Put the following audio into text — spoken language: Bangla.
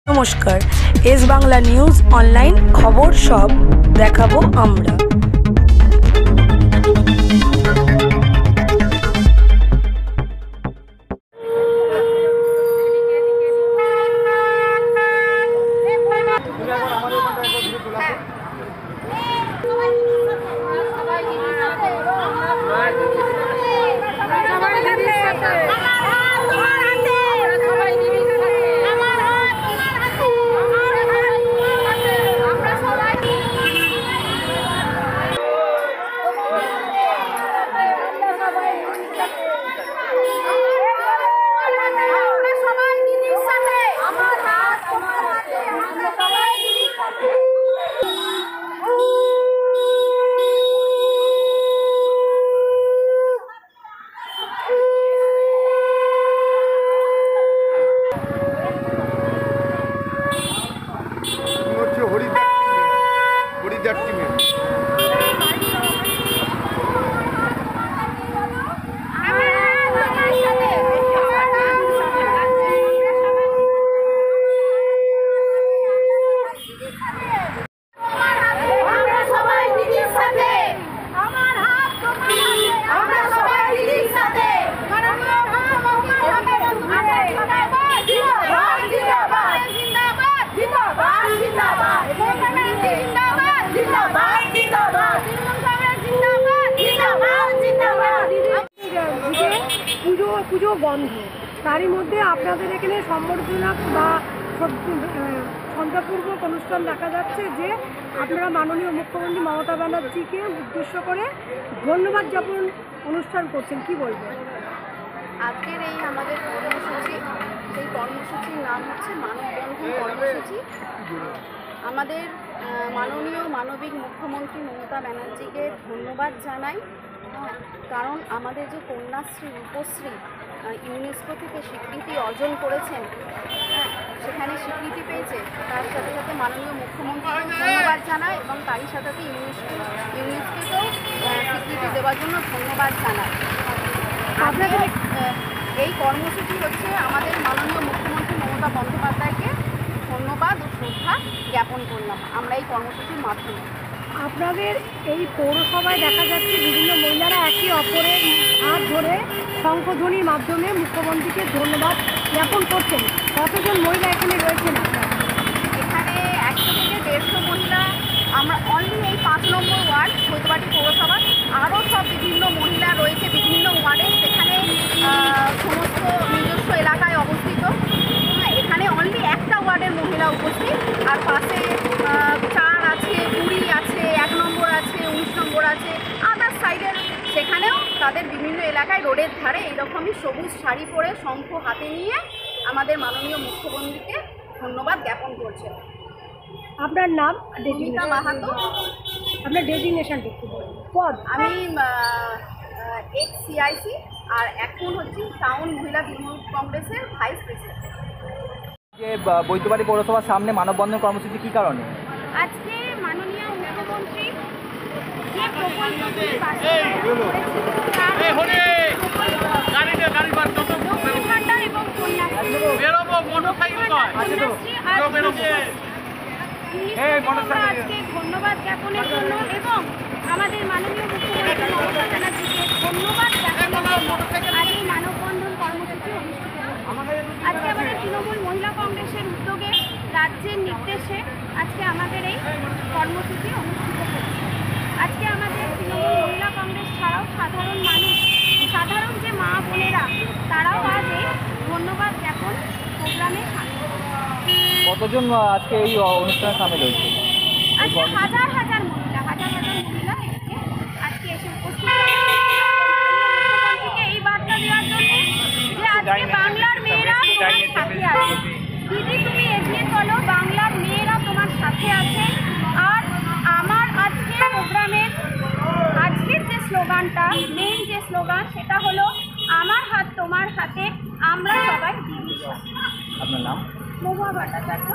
নমস্কার, এস বাংলা নিউজ অনলাইন খবর সব দেখাবো আমরা। হরিদ্বার টিমের পুজো বন্ধ, তারই মধ্যে আপনাদের এখানে সম্বর্ধনা বা সন্ধ্যাপূর্বক অনুষ্ঠান দেখা যাচ্ছে যে আপনারা মাননীয় মুখ্যমন্ত্রী মমতা ব্যানার্জিকে উদ্দেশ্য করে ধন্যবাদ জ্ঞাপন অনুষ্ঠান করছেন, কি বলবেন? আজকের এই আমাদের কর্মসূচি, সেই কর্মসূচির নাম হচ্ছে মানববন্ধন কর্মসূচি। আমাদের মাননীয় মানবিক মুখ্যমন্ত্রী মমতা ব্যানার্জিকে ধন্যবাদ জানাই, কারণ আমাদের যে কন্যাশ্রী রূপশ্রী ইউনেস্কো থেকে স্বীকৃতি অর্জন করেছেন, সেখানে স্বীকৃতি পেয়েছে, তার সাথে সাথে মাননীয় মুখ্যমন্ত্রীকে ধন্যবাদ জানাই এবং তারই সাথে সাথে ইউনেস্কোকেও স্বীকৃতি দেওয়ার জন্য ধন্যবাদ জানাই। আপনাদের এই কর্মসূচি হচ্ছে আমাদের মাননীয় মুখ্যমন্ত্রী মমতা বন্দ্যোপাধ্যায়কে ধন্যবাদ ও শ্রদ্ধা জ্ঞাপন করলাম আমরা এই কর্মসূচির মাধ্যমে। আপনাদের এই পৌরসভায় দেখা যাচ্ছে বিভিন্ন মহিলারা একে অপরের হাত ধরে শঙ্খধ্বনির মাধ্যমে মুখ্যমন্ত্রীকে ধন্যবাদ জ্ঞাপন করছেন। কতজন মহিলা এখানে রয়েছেন? এখানে 100 থেকে 150 মহিলা, আমরা অনলি এই 5 নম্বর ওয়ার্ড সৈতবাটি পৌরসভা, আরও সব বিভিন্ন মহিলা রয়েছে বিভিন্ন ওয়ার্ডে, সেখানে সমস্ত নিজস্ব এলাকায় অবস্থিত। এখানে অনলি একটা ওয়ার্ডের মহিলা উপস্থিত, আর পাশে 4 আছে, 20 আছে, 1 নম্বর আছে, 19 নম্বর আছে, আদার সাইডের সেখানেও তাদের বিভিন্ন এলাকায় রোডের ধারে এইরকমই সবুজ শাড়ি পরে শঙ্খ হাতে নিয়ে আমাদের মাননীয় মুখ্যমন্ত্রীকে ধন্যবাদ জ্ঞাপন করছে। আপনার নাম? রমিতা মাহাতো। আপনার ডেজিগনেশন পদ? আমি এক্স সিআইসি, আর এখন হচ্ছে টাউন মহিলা তৃণমূল কংগ্রেসের ভাইস প্রেসিডেন্ট। যে বৈদ্যবাড়ি পৌরসভার সামনে মানববন্ধন কর্মসূচি কী কারণে? আজকে মাননীয় মুখ্যমন্ত্রী যে প্রকল্পটি বাস্তবায়ন করেছেন তার লক্ষ্মীর ভাণ্ডার এবং কন্যাশ্রী আজকে ধন্যবাদ জ্ঞাপনের জন্য এবং আমাদের মাননীয় মুখ্যমন্ত্রী মমতা ব্যানার্জিকে ধন্যবাদ জ্ঞাপনের জন্য আজ এই মানববন্ধন কর্মসূচি অনুষ্ঠিত হয়েছে। আজকে আমাদের তৃণমূল মহিলা কংগ্রেসের উদ্যোগে, রাজ্যের নির্দেশে আজকে আমাদের এই কর্মসূচি অনুষ্ঠিত হচ্ছে। আজকে আমাদের তৃণমূল মহিলা কংগ্রেস ছাড়াও সাধারণ মানুষ, সাধারণ যে মা বোনেরা, তারাও আজ এই ধন্যবাদ জ্ঞাপন প্রোগ্রামে সামিল হচ্ছে। কতজন আজকে এই অনুষ্ঠানে সামিল হয়েছে? আজকে হাজার হাজার মহিলা আজকে এসে উপস্থিত মুখ্যমন্ত্রীকে এই বার্তা দেওয়ার জন্য যে আজকে বাংলার মেয়েরা তোমার সাথে আছে। দিদি, তুমি এগিয়ে চলো, বাংলার মেয়েরা তোমার সাথে আছে। আর আমার আজকে প্রোগ্রামের আজকের যে স্লোগানটা, মেইন যে স্লোগান, সেটা হলো আমার হাত তোমার হাতে, আমরা সবাই দিদির সাথে। আপনার নাম? মহুয়া ভট্টাচার্য।